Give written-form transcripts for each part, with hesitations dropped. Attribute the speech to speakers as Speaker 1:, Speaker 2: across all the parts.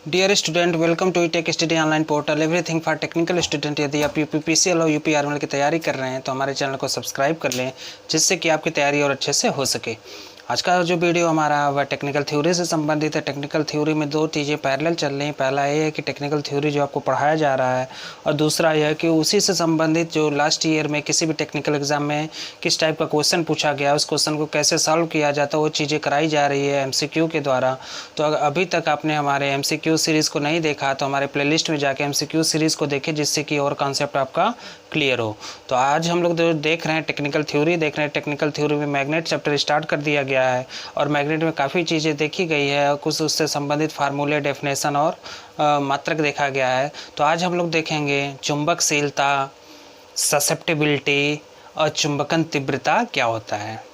Speaker 1: Dear student, welcome to tech study online portal everything for technical student. यदि आप UPPCL और UP आर्मल की तैयारी कर रहे हैं तो हमारे चैनल को सब्सक्राइब कर लें, जिससे कि आपकी तैयारी और अच्छे से हो सके। आज का जो वीडियो हमारा वह टेक्निकल थ्योरी से संबंधित है। टेक्निकल थ्योरी में दो चीज़ें पैरेलल चल रही हैं। पहला ये है कि टेक्निकल थ्योरी जो आपको पढ़ाया जा रहा है, और दूसरा यह है कि उसी से संबंधित जो लास्ट ईयर में किसी भी टेक्निकल एग्जाम में किस टाइप का क्वेश्चन पूछा गया, उस क्वेश्चन को कैसे सॉल्व किया जाता है, वो चीज़ें कराई जा रही है एमसीक्यू के द्वारा। तो अगर अभी तक आपने हमारे एमसीक्यू सीरीज़ को नहीं देखा तो हमारे प्लेलिस्ट में जाके एमसीक्यू सीरीज़ को देखें, जिससे कि और कॉन्सेप्ट आपका क्लियर हो। तो आज हम लोग जो देख रहे हैं टेक्निकल थ्योरी देख रहे हैं। टेक्निकल थ्योरी में मैग्नेट चैप्टर स्टार्ट कर दिया गया है, और मैग्नेट में काफ़ी चीज़ें देखी गई है, कुछ उससे संबंधित फार्मूले, डेफिनेशन और मात्रक देखा गया है। तो आज हम लोग देखेंगे चुंबकशीलता, ससेप्टिबिलिटी और चुंबकन तीव्रता क्या होता है।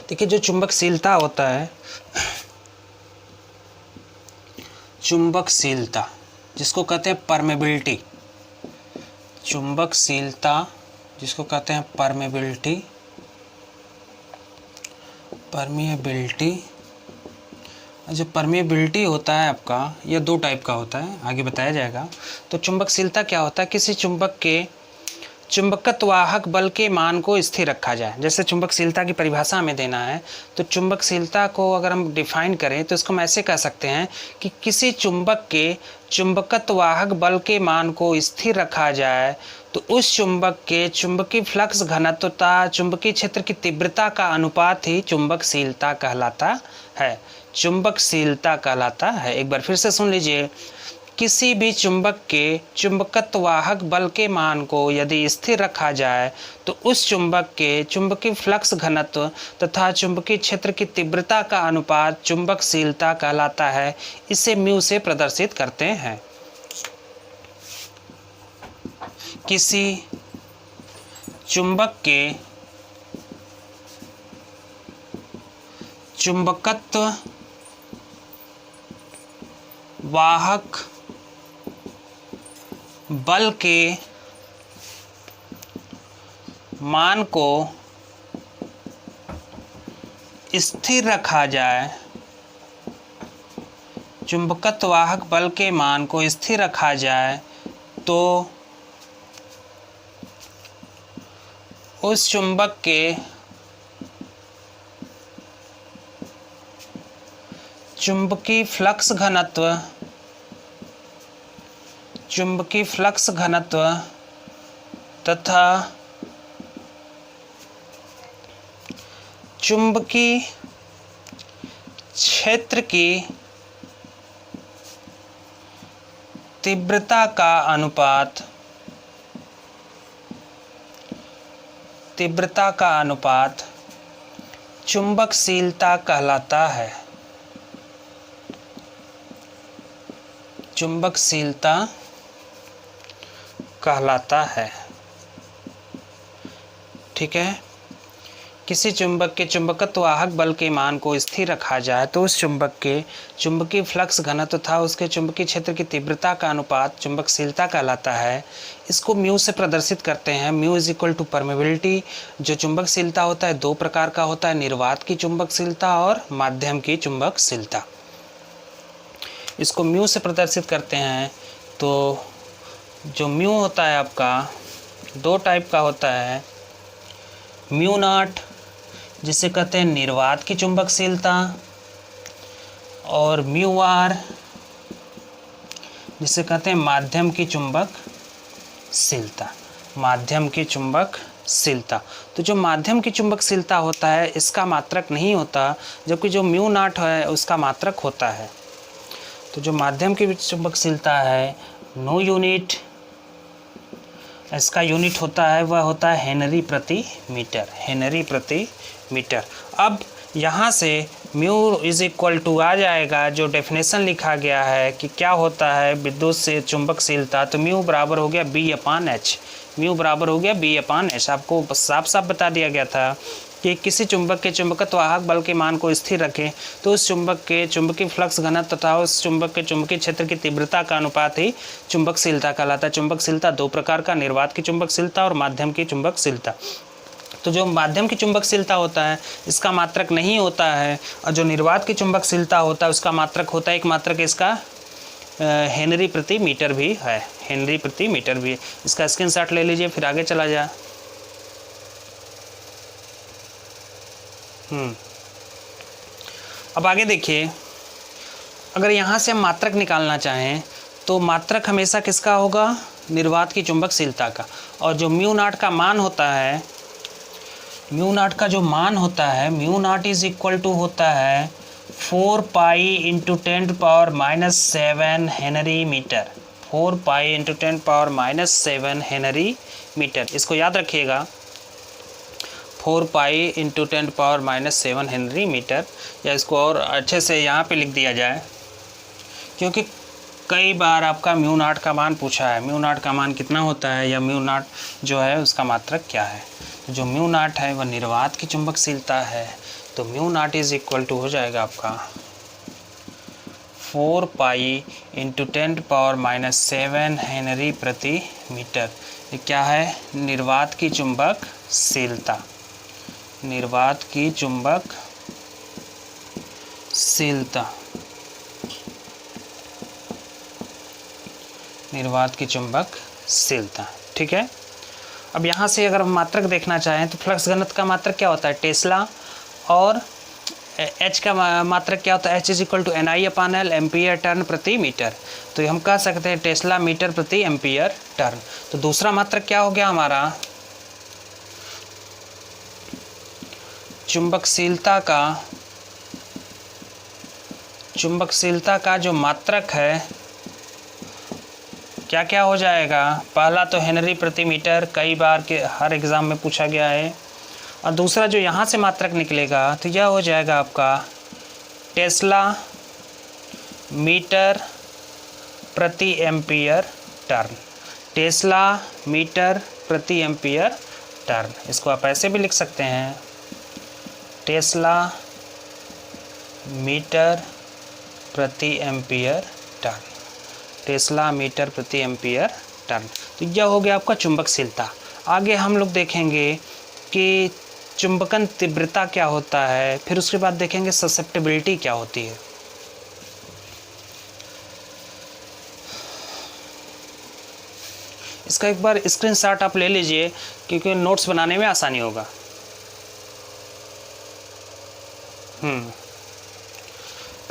Speaker 1: देखिए, जो चुंबकशीलता होता है, चुंबकशीलता जिसको कहते हैं परमेबिलिटी, चुंबकशीलता जिसको कहते हैं परमेबिलिटी, जो परमेबिलिटी होता है आपका, यह दो टाइप का होता है, आगे बताया जाएगा। तो चुंबकशीलता क्या होता है? किसी चुंबक के चुंबकत्वाहक बल के मान को स्थिर रखा जाए। जैसे चुंबकशीलता की परिभाषा में देना है, तो चुंबकशीलता को अगर हम डिफाइन करें तो इसको हम ऐसे कह सकते हैं कि किसी चुंबक के चुंबकत्वाहक बल के मान को स्थिर रखा जाए तो उस चुंबक के चुंबकीय फ्लक्स घनत्व तथा चुंबकीय क्षेत्र की तीव्रता का अनुपात ही चुंबकशीलता कहलाता है। चुंबकशीलता कहलाता है। एक बार फिर से सुन लीजिए। किसी भी चुंबक के चुंबकत्वाहक बल के मान को यदि स्थिर रखा जाए तो उस चुंबक के चुंबकीय फ्लक्स घनत्व तथा चुंबकीय क्षेत्र की तीव्रता का अनुपात चुंबकशीलता कहलाता है। इसे म्यू से प्रदर्शित करते हैं। किसी चुंबक के चुंबकत्व वाहक बल के मान को स्थिर रखा जाए, चुंबकत्वाहक बल के मान को स्थिर रखा जाए तो उस चुंबक के चुंबकीय फ्लक्स घनत्व तथा चुंबकीय क्षेत्र की तीव्रता का अनुपात चुंबकशीलता कहलाता है। चुंबकशीलता कहलाता है। ठीक है। किसी चुंबक के चुंबकत्वाहक बल के मान को स्थिर रखा जाए तो उस चुंबक के चुंबकीय फ्लक्स घनत्व तथा उसके चुंबकीय क्षेत्र की तीव्रता का अनुपात चुंबकशीलता कहलाता है। इसको म्यू से प्रदर्शित करते हैं। Mu is equal to permeability. जो चुंबकशीलता होता है दो प्रकार का होता है, निर्वात की चुंबकशीलता और माध्यम की चुंबकशीलता। इसको म्यू से प्रदर्शित करते हैं। तो जो म्यू होता है आपका दो टाइप का होता है। म्यू नॉट जिसे कहते हैं निर्वात की चुंबकशीलता, और म्यू आर जिसे कहते हैं माध्यम की चुंबकशीलता। तो जो माध्यम की चुंबकशीलता होता है इसका मात्रक नहीं होता, जबकि जो म्यू नॉट है उसका मात्रक होता है। तो जो माध्यम की चुंबकशीलता है, नो यूनिट, इसका यूनिट होता है वह होता है हेनरी प्रति मीटर। अब यहाँ से म्यू इज इक्वल टू आ जाएगा, जो डेफिनेशन लिखा गया है कि क्या होता है विद्युत से चुंबकशीलता, तो म्यू बराबर हो गया B/H। म्यू बराबर हो गया B/H। आपको साफ साफ बता दिया गया था कि किसी चुंबक के चुंबकत्वाहक बल के मान को स्थिर रखें तो उस चुंबक के चुंबकीय फ्लक्स घनत्व तथा उस चुंबक के चुंबकीय क्षेत्र की तीव्रता का अनुपात ही चुंबकशीलता कहलाता है। चुंबकशीलता दो प्रकार का, निर्वात की चुंबकशीलता और माध्यम की चुंबकशीलता। तो जो माध्यम की चुंबकशीलता होता है इसका मात्रक नहीं होता है, और जो निर्वात की चुंबकशीलता होता है उसका मात्रक होता है, एक मात्रक इसका हेनरी प्रति मीटर भी है, हेनरी प्रति मीटर भी है। इसका स्क्रीनशॉट ले लीजिए, फिर आगे चला जाए। अब आगे देखिए, अगर यहाँ से हम मात्रक निकालना चाहें तो मात्रक हमेशा किसका होगा, निर्वात की चुंबकशीलता का। और जो म्यू नॉट का मान होता है, म्यू नॉट का जो मान होता है, mu not is equal to होता है 4 pi into 10⁻⁷ henry metre, 4 pi into 10⁻⁷ henry metre. इसको याद रखिएगा, 4 पाई इंटू 10⁻⁷ हेनरी मीटर, या इसको और अच्छे से यहाँ पे लिख दिया जाए, क्योंकि कई बार आपका म्यू नॉट का मान पूछा है, म्यू नॉट का मान कितना होता है या म्यू नॉट जो है उसका मात्रक क्या है। तो जो म्यू नॉट है वह निर्वात की चुंबकशीलता है, तो mu not is equal to हो जाएगा आपका 4 पाई इंटू 10⁻⁷ हेनरी प्रति मीटर। ये क्या है, निर्वात की चुंबकशीलता, निर्वात की चुंबकशीलता, निर्वात की चुंबकशीलता। ठीक है। अब यहाँ से अगर हम मात्रक देखना चाहें तो फ्लक्स घनत्व का मात्रक क्या होता है, टेस्ला, और एच का मात्रक क्या होता है, H is equal to NI/L, ampere turn प्रति मीटर। तो हम कह सकते हैं टेस्ला मीटर प्रति एम्पियर टर्न। तो दूसरा मात्रक क्या हो गया हमारा, चुंबकशीलता का जो मात्रक है क्या क्या हो जाएगा, पहला तो हेनरी प्रति मीटर, कई बार के हर एग्ज़ाम में पूछा गया है, और दूसरा जो यहाँ से मात्रक निकलेगा तो यह हो जाएगा आपका टेस्ला मीटर प्रति एम्पियर टर्न, टेस्ला मीटर प्रति एम्पियर टर्न। इसको आप ऐसे भी लिख सकते हैं, टेस्ला मीटर प्रति एम्पियर टर्न, टेस्ला मीटर प्रति एम्पियर टर्न। तो यह हो गया आपका चुंबकशीलता। आगे हम लोग देखेंगे कि चुंबकन तीव्रता क्या होता है, फिर उसके बाद देखेंगे ससेप्टिबिलिटी क्या होती है। इसका एक बार स्क्रीनशॉट आप ले लीजिए, क्योंकि नोट्स बनाने में आसानी होगा।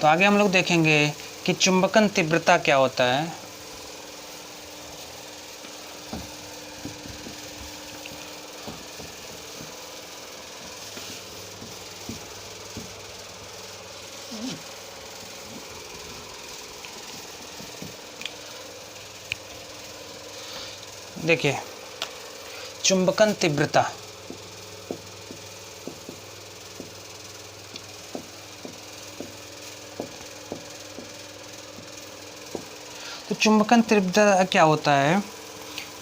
Speaker 1: तो आगे हम लोग देखेंगे कि चुंबकन तीव्रता क्या होता है। देखिए, चुंबकन तीव्रता, तो चुंबकन तीव्रता क्या होता है,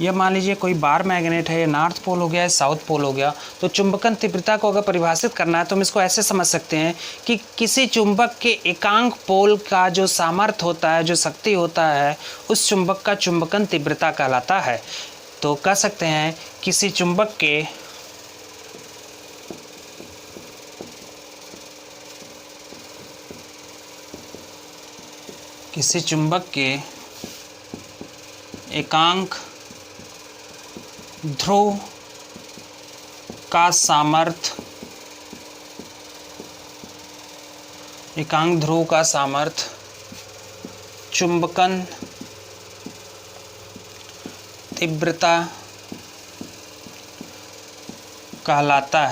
Speaker 1: यह मान लीजिए कोई बार मैग्नेट है, ये नॉर्थ पोल हो गया है, साउथ पोल हो गया। तो चुंबकन तीव्रता को अगर परिभाषित करना है तो हम इसको ऐसे समझ सकते हैं कि किसी चुंबक के एकांक पोल का जो सामर्थ्य होता है, जो शक्ति होता है, उस चुंबक का चुंबकन तीव्रता कहलाता है। तो कह सकते हैं किसी चुंबक के एकांक ध्रुव का सामर्थ्य, एकांक ध्रुव का सामर्थ्य चुंबकन तीव्रता कहलाता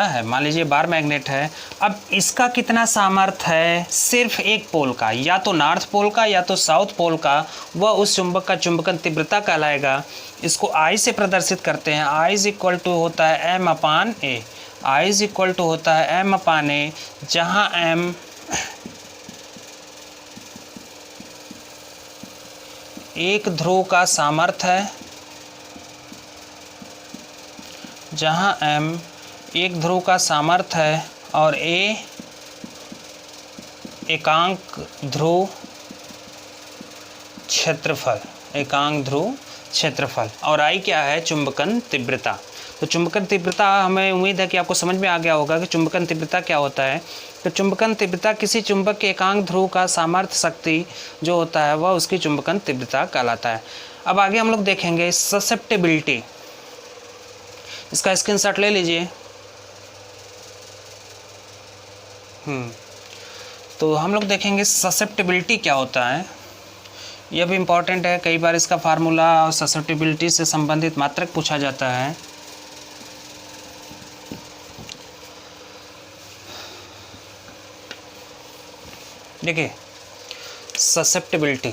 Speaker 1: है। मान लीजिए बार मैग्नेट है, अब इसका कितना सामर्थ्य है, सिर्फ एक पोल का, या तो नॉर्थ पोल का या तो साउथ पोल का, वह उस चुंबक का चुंबकन तीव्रता कहलाएगा। इसको I से प्रदर्शित करते हैं। I इज इक्वल टू होता है M/A, I is equal to होता है M/A, जहाँ M एक ध्रुव का सामर्थ्य है, जहाँ M एक ध्रुव का सामर्थ्य है और A एकांक ध्रुव क्षेत्रफल, एकांक ध्रुव क्षेत्रफल, और I क्या है, चुंबकन तीव्रता। तो चुंबकन तीव्रता, हमें उम्मीद है कि आपको समझ में आ गया होगा कि चुंबकन तीव्रता क्या होता है। तो चुंबकन तीव्रता किसी चुंबक के एकांक ध्रुव का सामर्थ्य शक्ति जो होता है वह उसकी चुंबकन तीव्रता कहलाता है। अब आगे हम लोग देखेंगे ससेप्टिबिलिटी। इसका स्क्रीनशॉट ले लीजिए। तो हम लोग देखेंगे ससेप्टिबिलिटी क्या होता है। यह भी इम्पॉर्टेंट है, कई बार इसका फार्मूला और ससेप्टिबिलिटी से संबंधित मात्रक पूछा जाता है। देखिए ससेप्टिबिलिटी,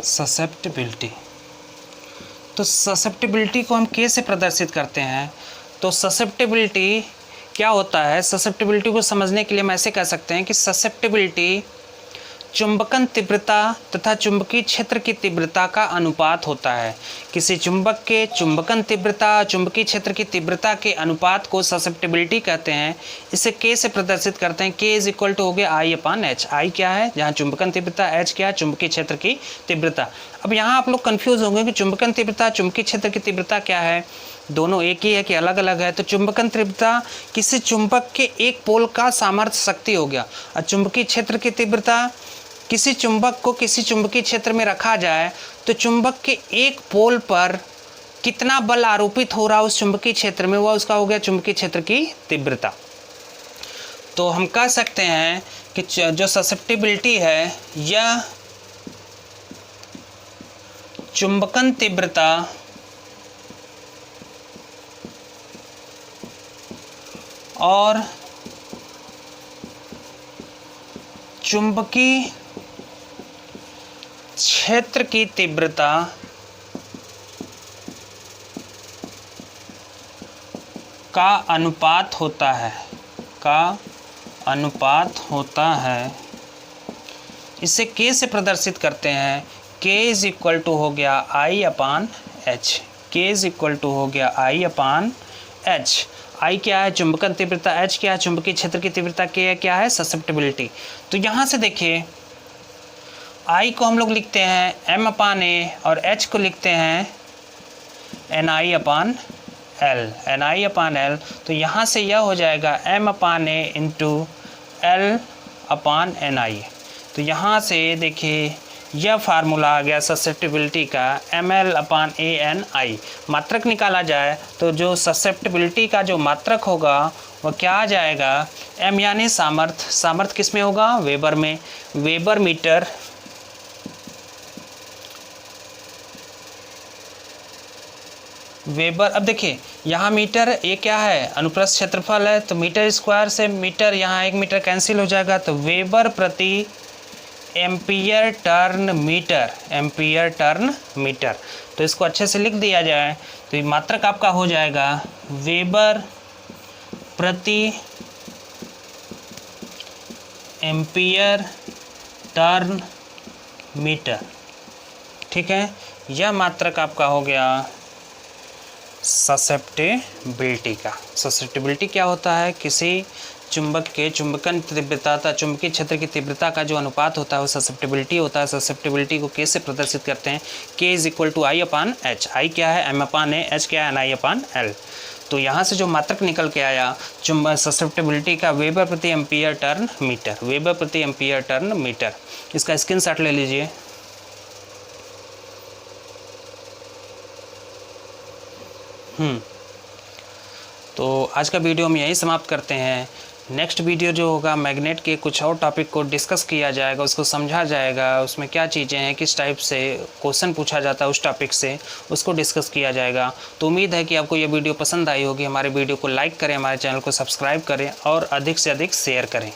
Speaker 1: ससेप्टिबिलिटी, तो ससेप्टिबिलिटी को हम के से प्रदर्शित करते हैं। तो ससेप्टिबिलिटी क्या होता है, ससेप्टिबिलिटी को समझने के लिए हम ऐसे कह सकते हैं कि ससेप्टिबिलिटी चुंबकन तीव्रता तथा चुंबकीय क्षेत्र की तीव्रता का अनुपात होता है। किसी चुंबक के चुंबकन तीव्रता चुंबकीय क्षेत्र की तीव्रता के अनुपात को ससेप्टिबिलिटी कहते हैं। इसे के से प्रदर्शित करते हैं। के इज इक्वल टू हो गया आई अपान एच। आई क्या है, जहाँ चुंबकन तीव्रता, एच क्या है, चुंबकीय क्षेत्र की तीव्रता। अब यहाँ आप लोग कन्फ्यूज होंगे कि चुंबकन तीव्रता चुंबकीय क्षेत्र की तीव्रता क्या है, दोनों एक ही है कि अलग अलग है। तो चुंबकन तीव्रता किसी चुंबक के एक पोल का सामर्थ्य शक्ति हो गया, और चुंबकीय क्षेत्र की तीव्रता किसी चुंबक को किसी चुंबकीय क्षेत्र में रखा जाए तो चुंबक के एक पोल पर कितना बल आरोपित हो रहा है उस चुंबकीय क्षेत्र में, वह उसका हो गया चुंबकीय क्षेत्र की तीव्रता। तो हम कह सकते हैं कि जो ससेप्टिबिलिटी है यह चुंबकन तीव्रता और चुंबकीय क्षेत्र की तीव्रता का अनुपात होता है, इसे के से प्रदर्शित करते हैं। के इज इक्वल टू हो गया आई अपान एच। के इज इक्वल टू हो गया आई अपान एच। आई क्या है, चुंबकन तीव्रता, एच क्या है, चुंबकीय क्षेत्र की तीव्रता, के क्या है, ससेप्टिबिलिटी। तो यहाँ से देखिए आई को हम लोग लिखते हैं एम अपान ए और एच को लिखते हैं एन आई अपान एल। तो यहाँ से यह हो जाएगा एम अपान ए इंटू एल अपान एन आई। तो यहाँ से देखिए यह फार्मूला आ गया ससेप्टिबिलिटी का, M L upon A N आई। मात्रक निकाला जाए तो जो ससेप्टिबिलिटी का जो मात्रक होगा वह क्या आ जाएगा, एम यानी सामर्थ्य। सामर्थ्य किस में होगा, वेबर में, वेबर मीटर वेबर। अब देखिए यहाँ मीटर ये क्या है, अनुप्रस्थ क्षेत्रफल है, तो मीटर स्क्वायर से मीटर, यहाँ एक मीटर कैंसिल हो जाएगा, तो वेबर प्रति ampere turn metre, ampere turn metre. तो इसको अच्छे से लिख दिया जाए तो ये मात्रक आपका हो जाएगा वेबर प्रति एम्पियर टर्न मीटर। ठीक है, यह मात्रक आपका हो गया ससेप्टिबिलिटी का। ससेप्टिबिलिटी क्या होता है, किसी चुंबक के चुंबकन तीव्रता तथा चुंबकीय क्षेत्र की तीव्रता का जो अनुपात होता है वो ससेप्टिबिलिटी होता है। ससेप्टिबिलिटी को के से प्रदर्शित करते हैं। K is equal to I upon H. I क्या है, एम अपान ए, एच क्या है, एन आई अपान एल। तो यहाँ से जो मात्रक निकल के आया चुंबक ससेप्टिबिलिटी का, वेबर प्रति एम्पियर टर्न मीटर, वेबर प्रति एम्पियर टर्न मीटर। इसका स्क्रीनशॉट ले लीजिए। तो आज का वीडियो हम यहीं समाप्त करते हैं। नेक्स्ट वीडियो जो होगा मैग्नेट के कुछ और टॉपिक को डिस्कस किया जाएगा, उसको समझा जाएगा, उसमें क्या चीज़ें हैं, किस टाइप से क्वेश्चन पूछा जाता है उस टॉपिक से, उसको डिस्कस किया जाएगा। तो उम्मीद है कि आपको ये वीडियो पसंद आई होगी। हमारे वीडियो को लाइक करें, हमारे चैनल को सब्सक्राइब करें और अधिक से अधिक शेयर करें।